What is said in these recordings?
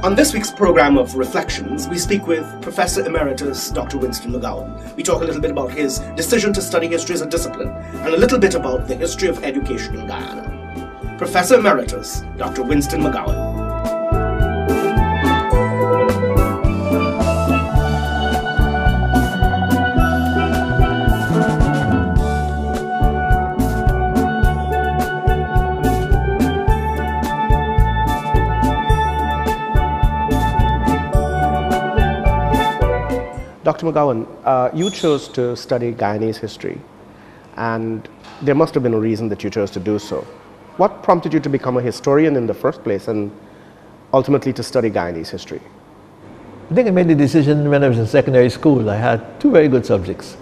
On this week's program of Reflections, we speak with Professor Emeritus Dr. Winston McGowan. We talk a little bit about his decision to study history as a discipline and a little bit about the history of education in Guyana. Professor Emeritus Dr. Winston McGowan. Dr. McGowan, you chose to study Guyanese history, and there must have been a reason that you chose to do so. What prompted you to become a historian in the first place and ultimately to study Guyanese history? I think I made the decision when I was in secondary school. I had two very good subjects,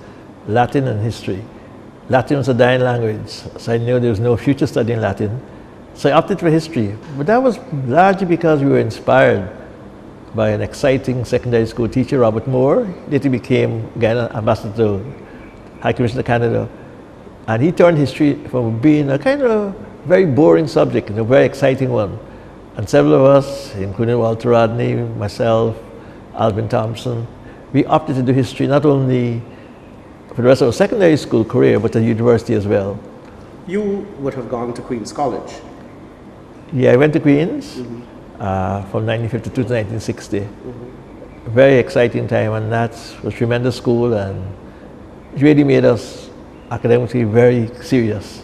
Latin and history. Latin was a dying language, so I knew there was no future studying Latin. So I opted for history, but that was largely because we were inspired by an exciting secondary school teacher, Robert Moore. Later became Guyana ambassador to High Commissioner of Canada. And he turned history from being a kind of very boring subject into a very exciting one. And several of us, including Walter Rodney, myself, Alvin Thompson, we opted to do history not only for the rest of our secondary school career, but at university as well. You would have gone to Queen's College. Yeah, I went to Queen's. From 1952 to 1960. Very exciting time, and that was a tremendous school, and it really made us academically very serious.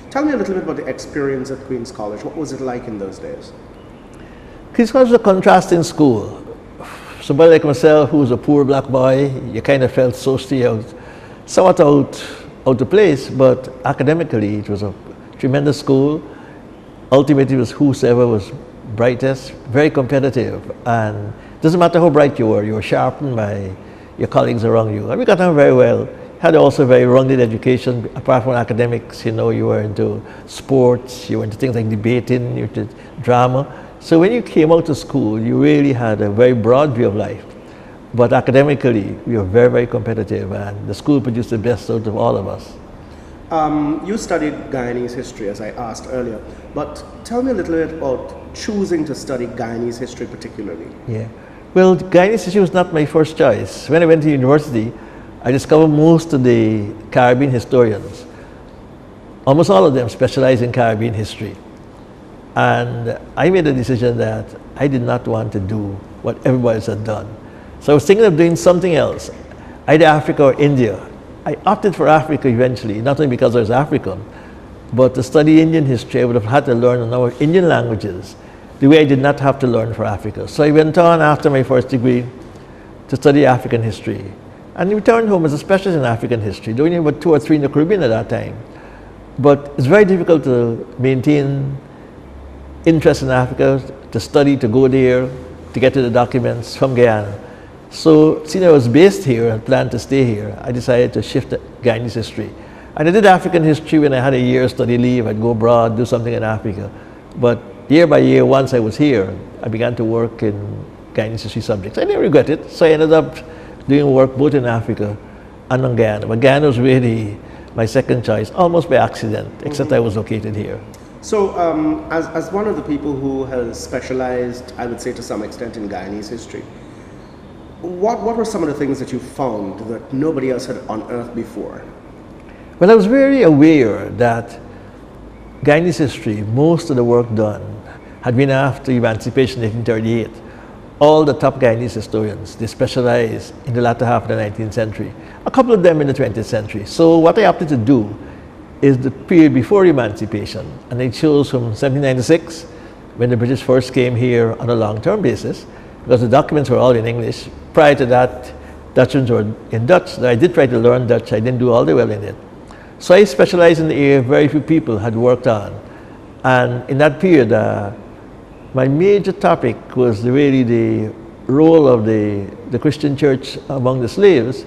Tell me a little bit about the experience at Queen's College. What was it like in those days? Queen's College was a contrasting school. Somebody like myself, who was a poor black boy, you kind of felt socially somewhat out of place, but academically it was a tremendous school. Ultimately, it was whosoever was brightest, very competitive, and it doesn't matter how bright you were sharpened by your colleagues around you. And we got on very well. Had also a very rounded education. Apart from academics, you were into sports, you were into things like debating, you were into drama. So when you came out of school, you really had a very broad view of life. But academically, we were very, very competitive, and the school produced the best out of all of us. You studied Guyanese history, as I asked earlier, but tell me a little bit about choosing to study Guyanese history particularly. Yeah, well, Guyanese history was not my first choice. When I went to university, I discovered most of the Caribbean historians, almost all of them specialize in Caribbean history. And I made a decision that I did not want to do what everybody else had done. So I was thinking of doing something else, either Africa or India. I opted for Africa eventually, not only because I was African, but to study Indian history, I would have had to learn a number of Indian languages, the way I did not have to learn for Africa. So I went on after my first degree to study African history, and returned home as a specialist in African history, doing about 2 or 3 in the Caribbean at that time. But it's very difficult to maintain interest in Africa, to study, to go there, to get to the documents from Guyana. So, since I was based here and planned to stay here, I decided to shift to Guyanese history. And I did African history when I had a year's study leave. I'd go abroad, do something in Africa. But year by year, once I was here, I began to work in Guyanese history subjects. I didn't regret it, so I ended up doing work both in Africa and in Guyana. But Guyana was really my second choice, almost by accident, except I was located here. So, as one of the people who has specialized, I would say to some extent, in Guyanese history, what were some of the things that you found that nobody else had unearthed before? Well, I was very aware that Guyanese history, most of the work done, had been after emancipation in 1838. All the top Guyanese historians, they specialized in the latter half of the 19th century, a couple of them in the 20th century. So what I opted to do is the period before emancipation, and I chose from 1796, when the British first came here on a long-term basis, because the documents were all in English. Prior to that, Dutchans were in Dutch. I did try to learn Dutch. I didn't do all the well in it. So I specialized in the area very few people had worked on. And in that period, my major topic was really the role of the Christian church among the slaves.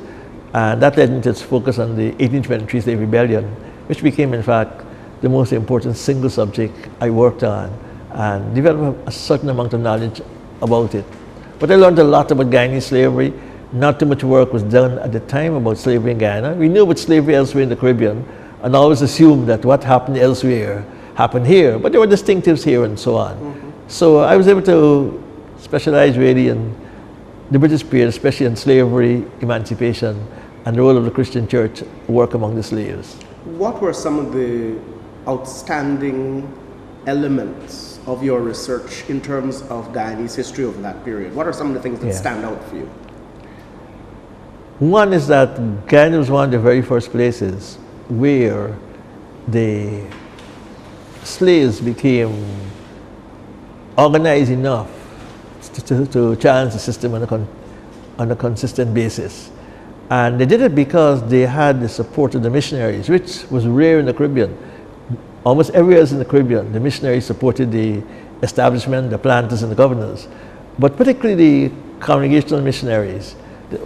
And that led me to focus on the 1823 slave rebellion, which became, in fact, the most important single subject I worked on, and developed a certain amount of knowledge about it. But I learned a lot about Guyanese slavery. Not too much work was done at the time about slavery in Guyana. We knew about slavery elsewhere in the Caribbean and always assumed that what happened elsewhere happened here, but there were distinctives here and so on. So I was able to specialized really in the British period, especially in slavery, emancipation, and the role of the Christian church work among the slaves. What were some of the outstanding elements of your research in terms of Guyanese history over that period? What are some of the things that stand out for you? One is that Guyana was one of the very first places where the slaves became organized enough to challenge the system on a consistent basis. And they did it because they had the support of the missionaries, which was rare in the Caribbean. Almost everywhere else in the Caribbean, the missionaries supported the establishment, the planters and the governors. But particularly the congregational missionaries,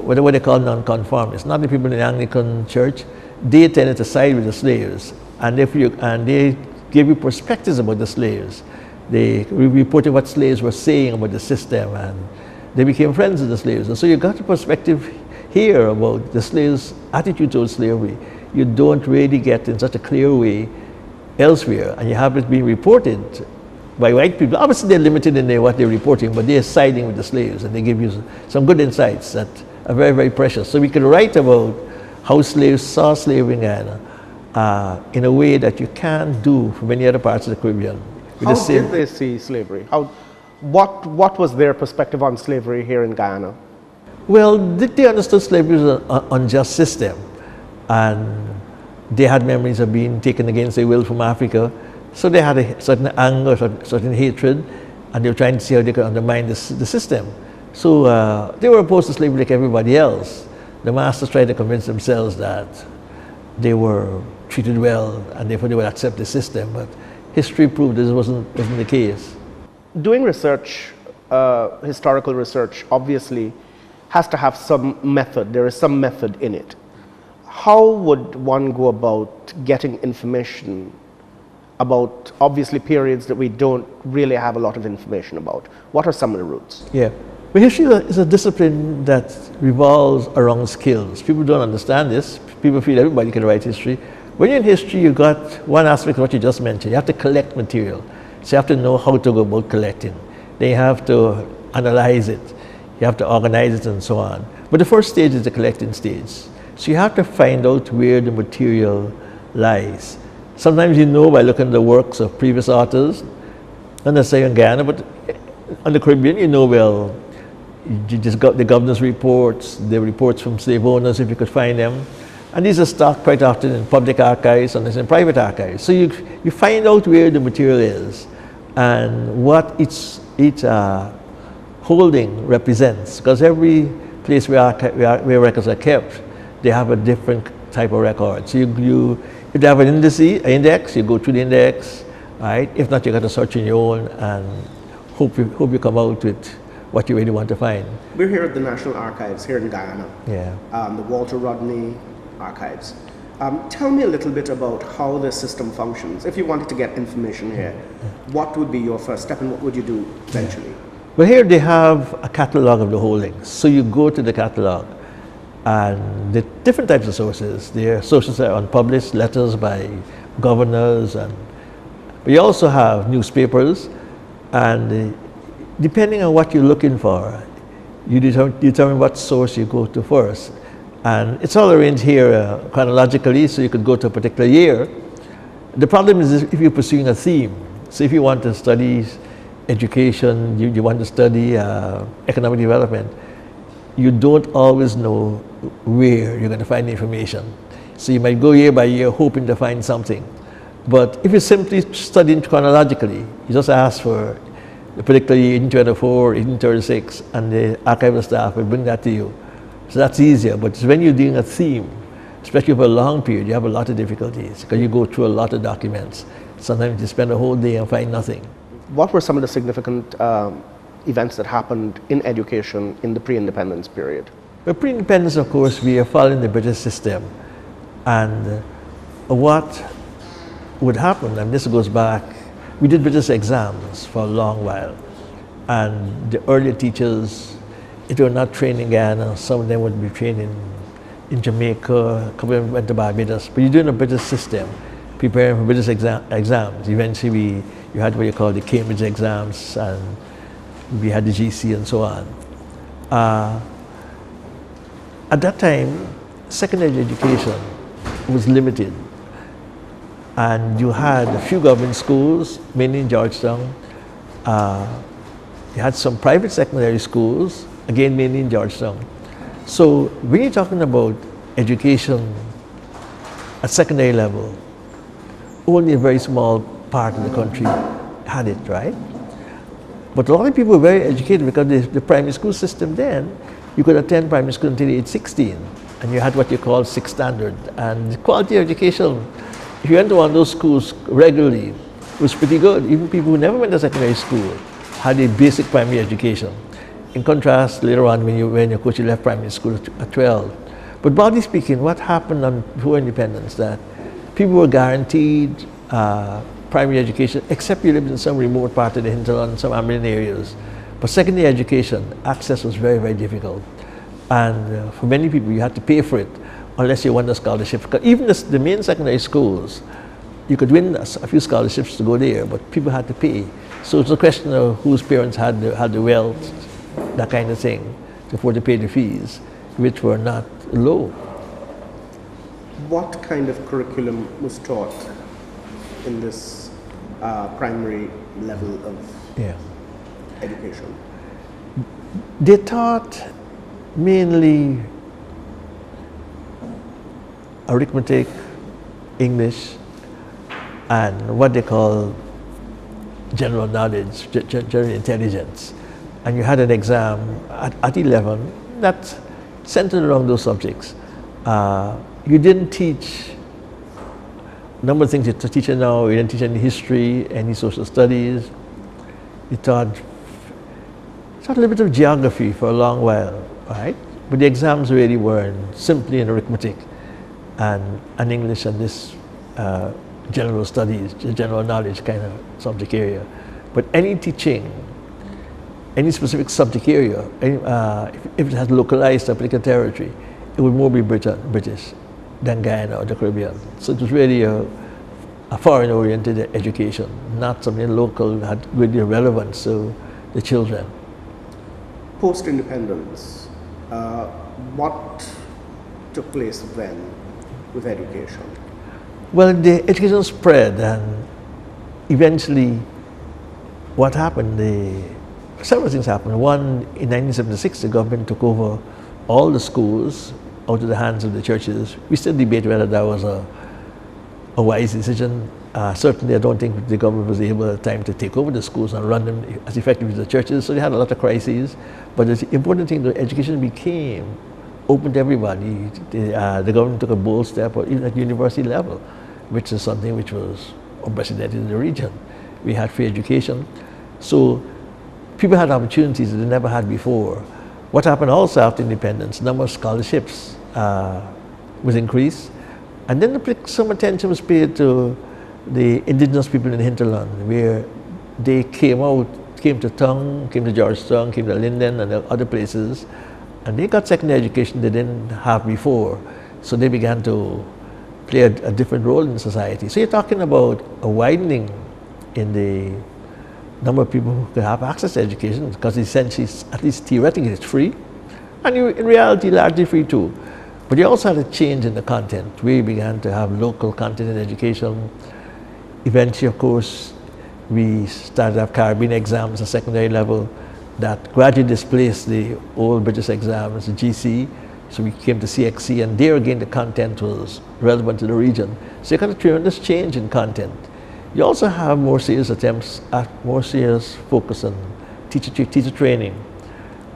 what they call non-conformists, not the people in the Anglican church, they tended to side with the slaves. And they gave you perspectives about the slaves. They reported what slaves were saying about the system, and they became friends with the slaves. And so you got a perspective here about the slaves' attitude towards slavery. You don't really get in such a clear way elsewhere, and you have it being reported by white people. Obviously they're limited in what they're reporting, but they're siding with the slaves, and they give you some good insights that are very, very precious. So we could write about how slaves saw slavery in Guyana in a way that you can't do for many other parts of the Caribbean. How did they see slavery? What was their perspective on slavery here in Guyana? Well, they understood slavery was an unjust system, and they had memories of being taken against their will from Africa. So they had a certain anger, certain hatred, and they were trying to see how they could undermine the system. So they were opposed to slavery like everybody else. The masters tried to convince themselves that they were treated well, and therefore they would accept the system. But history proved this wasn't the case. Doing research, historical research, obviously has to have some method. There is some method in it. How would one go about getting information about, obviously, periods that we don't really have a lot of information about? What are some of the routes? Yeah. Well, history is a discipline that revolves around skills. People don't understand this. People feel everybody can write history. When you're in history, you've got one aspect of what you just mentioned. You have to collect material. So you have to know how to go about collecting. Then you have to analyze it. You have to organize it and so on. But the first stage is the collecting stage. So you have to find out where the material lies. Sometimes you know by looking at the works of previous authors, not necessarily in Guyana, but on the Caribbean, you know, well, you just got the governor's reports, the reports from slave owners, if you could find them. And these are stocked quite often in public archives and in private archives. So you find out where the material is and what each holding represents. Because every place where records are kept, they have a different type of record. So if they have an index, you go through the index, right? If not, you got to search on your own and hope you come out with what you really want to find. We're here at the National Archives here in Guyana. Yeah. The Walter Rodney Archives. Tell me a little bit about how the system functions. If you wanted to get information here, what would be your first step and what would you do eventually? Well, here they have a catalog of the holdings. So you go to the catalog and the different types of sources. There are sources that are unpublished, letters by governors, but you also have newspapers, and depending on what you're looking for, you determine what source you go to first. And it's all arranged here chronologically, so you could go to a particular year. The problem is if you're pursuing a theme. So if you want to study education, you want to study economic development, you don't always know where you're going to find the information. So you might go year by year hoping to find something. But if you're simply studying chronologically, you just ask for the particular year, 1824, 1836, and the archival staff will bring that to you. So that's easier. But when you're doing a theme, especially for a long period, you have a lot of difficulties because you go through a lot of documents. Sometimes you spend a whole day and find nothing. What were some of the significant events that happened in education in the pre-independence period? Well, pre-independence, of course, we are following the British system. And what would happen, and this goes back, we did British exams for a long while. And the earlier teachers, if they were not trained in Guyana, some of them would be trained in Jamaica, a couple of them went to Barbados. But you're doing a British system, preparing for British exams. Eventually, you had what you call the Cambridge exams, and We had the GC and so on. At that time, secondary education was limited. And you had a few government schools, mainly in Georgetown. You had some private secondary schools, again, mainly in Georgetown. So when you're talking about education at secondary level, only a very small part of the country had it, right? But a lot of people were very educated because the primary school system then, you could attend primary school until age 16, and you had what you call sixth standard. And the quality of education, if you went to one of those schools regularly, it was pretty good. Even people who never went to secondary school had a basic primary education. In contrast, later on when your coach left primary school at 12. But broadly speaking, what happened before independence, that people were guaranteed primary education, except you lived in some remote part of the hinterland, some Amberlin areas. But secondary education, access was very, very difficult. And for many people, you had to pay for it unless you won a scholarship. Even the main secondary schools, you could win a few scholarships to go there, but people had to pay. So it's a question of whose parents had the wealth, that kind of thing, to afford to pay the fees, which were not low. What kind of curriculum was taught in this primary level of education? They taught mainly arithmetic, English, and what they call general knowledge, general intelligence. And you had an exam at 11 that centered around those subjects. You didn't teach a number of things you're teaching now. You didn't teach any history, any social studies. You taught a little bit of geography for a long while, right? But the exams really were simply in arithmetic and English and this general studies, general knowledge kind of subject area. But any teaching, any specific subject area, if it has localized to a particular territory, it would more be British than Guyana or the Caribbean. So it was really a foreign-oriented education, not something local that had really relevance to the children. Post-independence, what took place then with education? Well, the education spread, and eventually what happened, several things happened. One, in 1976, the government took over all the schools out of the hands of the churches. We still debate whether that was a wise decision. Certainly, I don't think the government was able at the time to take over the schools and run them as effectively as the churches, so they had a lot of crises. But the important thing, the education became open to everybody. The government took a bold step, even at university level, which is something which was unprecedented in the region. We had free education. So people had opportunities that they never had before. What happened also after independence, number of scholarships was increased. And then some attention was paid to the indigenous people in the hinterland, where they came to Tongue, came to Georgetown, came to Linden and other places, and they got secondary education they didn't have before. So they began to play a different role in society. So you're talking about a widening in the number of people who could have access to education, because essentially, at least theoretically, it's free, and in reality, largely free too. But you also had a change in the content. We began to have local content in education. Eventually, of course, we started to have Caribbean exams at secondary level that gradually displaced the old British exams, the GC. So we came to CXC, and there again, the content was relevant to the region. So you got a tremendous change in content. You also have more serious attempts at more serious focus on teacher training,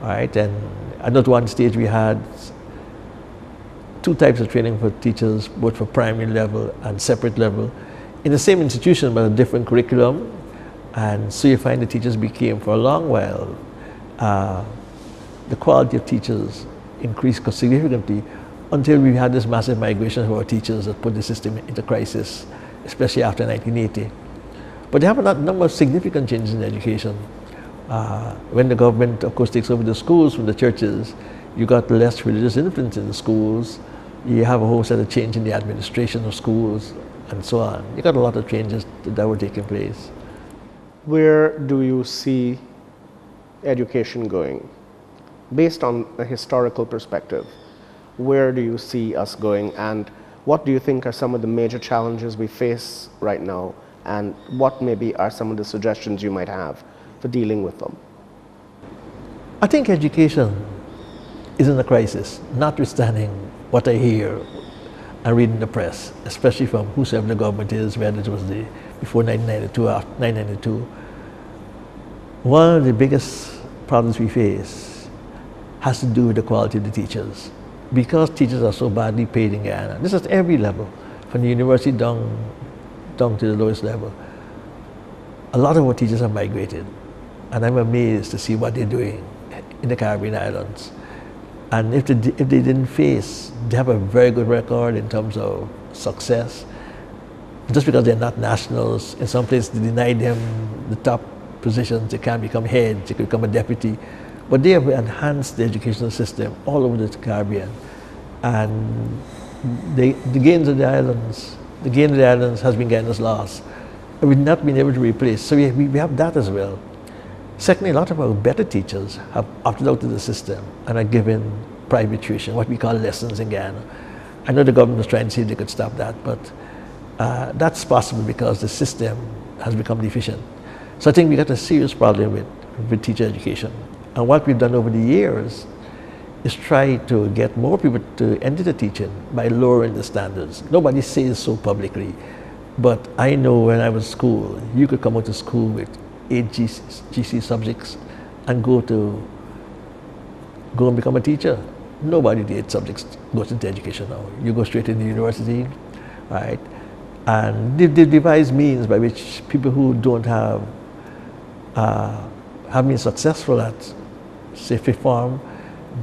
all right? And at one stage we had 2 types of training for teachers, both for primary level and separate level, in the same institution but a different curriculum. And so you find the teachers became, for a long while, the quality of teachers increased significantly until we had this massive migration of our teachers that put the system into crisis, especially after 1980. But there have a number of significant changes in education. When the government, of course, takes over the schools from the churches, you got less religious influence in the schools. You have a whole set of change in the administration of schools and so on. You got a lot of changes that were taking place. Where do you see education going? Based on a historical perspective, where do you see us going, and what do you think are some of the major challenges we face right now, and what maybe are some of the suggestions you might have for dealing with them? I think education is in a crisis, notwithstanding what I hear and read in the press, especially from whosoever the government is, whether it was before 1992 or after 1992. One of the biggest problems we face has to do with the quality of the teachers. Because teachers are so badly paid in Guyana, this is at every level, from the university down to the lowest level. A lot of our teachers have migrated, and I'm amazed to see what they're doing in the Caribbean islands. And if they didn't face, they have a very good record in terms of success. Just because they're not nationals, in some places they deny them the top positions, they can't become heads, they could become a deputy. But they have enhanced the educational system all over the Caribbean. And the gains of the islands has been Guyana's loss. And we've not been able to replace. So we have that as well. Secondly, a lot of our better teachers have opted out of the system and are given private tuition, what we call lessons in Guyana. I know the government was trying to see if they could stop that, but that's possible because the system has become deficient. So I think we got a serious problem with teacher education. And what we've done over the years is try to get more people to enter the teaching by lowering the standards. Nobody says so publicly, but I know when I was in school, you could come out of school with 8 GC subjects and go and become a teacher. Nobody with 8 subjects goes into education now. You go straight into university, right? And they've devised means by which people who don't have been successful at, say, fifth form,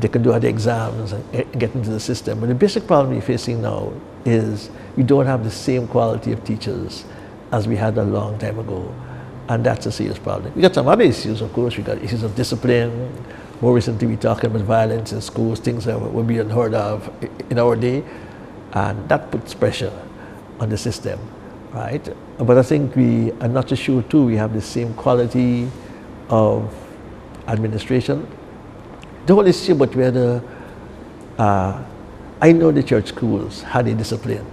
they can do other exams and get into the system. But the basic problem we're facing now is we don't have the same quality of teachers as we had a long time ago. And that's a serious problem. We got some other issues, of course. We got issues of discipline. More recently, we're talking about violence in schools, things that would be unheard of in our day. And that puts pressure on the system, right? But I think I'm not so sure, too, we have the same quality of administration. The whole issue about whether, I know the church schools had a discipline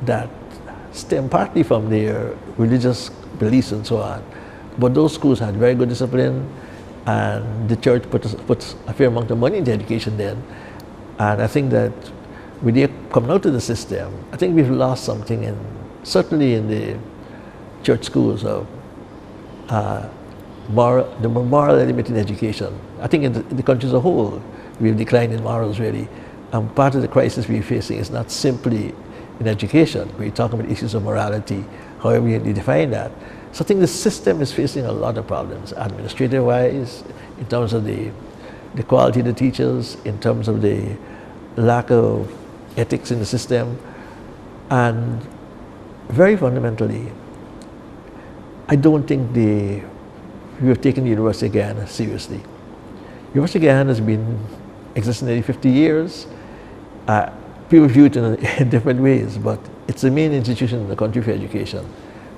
that stemmed partly from their religious beliefs and so on. But those schools had very good discipline, and the church put a fair amount of money into education then. And I think that with their coming out of the system, I think we've lost something certainly in the church schools of the moral element in education. I think in the country as a whole, we've declined in morals really. And part of the crisis we're facing is not simply in education. We're talking about issues of morality, however you define that. So I think the system is facing a lot of problems, administrative-wise, in terms of the quality of the teachers, in terms of the lack of ethics in the system, and very fundamentally, I don't think we have taken the University of Guyana seriously. University of Guyana has been existing nearly 50 years. People view it in different ways, but it's the main institution in the country for education,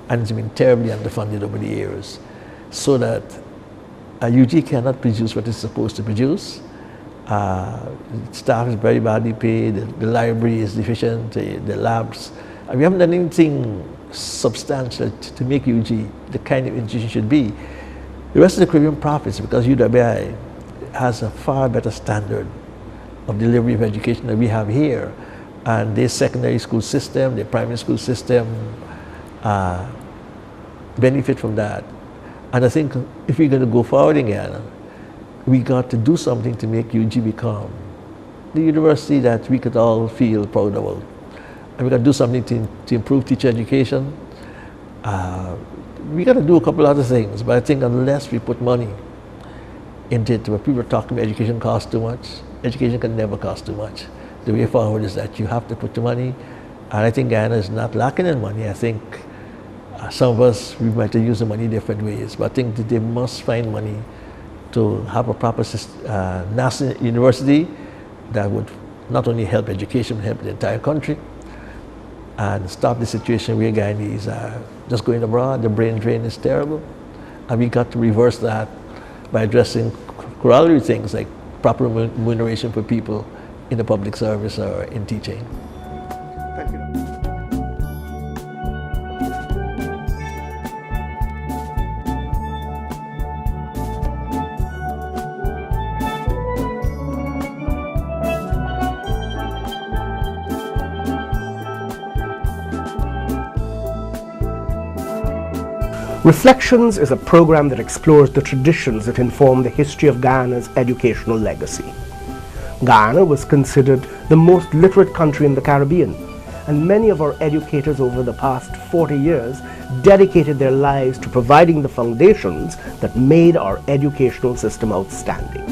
and it's been terribly underfunded over the years, so that UG cannot produce what it's supposed to produce. Staff is very badly paid, the library is deficient, the labs. We haven't done anything substantial to make UG the kind of institution it should be. The rest of the Caribbean profits because UWI has a far better standard of delivery of education that we have here. And their secondary school system, their primary school system benefit from that. And I think if we're going to go forward in Guyana, we got to do something to make UG become the university that we could all feel proud about. And we got to do something to improve teacher education. We got to do a couple other things, but I think unless we put money into it, where people are talking about education costs too much, education can never cost too much. The way forward is that you have to put the money, and I think Guyana is not lacking in money. I think some of us, we might have used the money different ways, but I think that they must find money to have a proper national university that would not only help education, but help the entire country, and stop the situation where Guyanese are just going abroad. The brain drain is terrible, and we got to reverse that by addressing corollary things like proper remuneration for people in the public service or in teaching. Thank you. Reflections is a program that explores the traditions that inform the history of Guyana's educational legacy. Guyana was considered the most literate country in the Caribbean, and many of our educators over the past 40 years dedicated their lives to providing the foundations that made our educational system outstanding.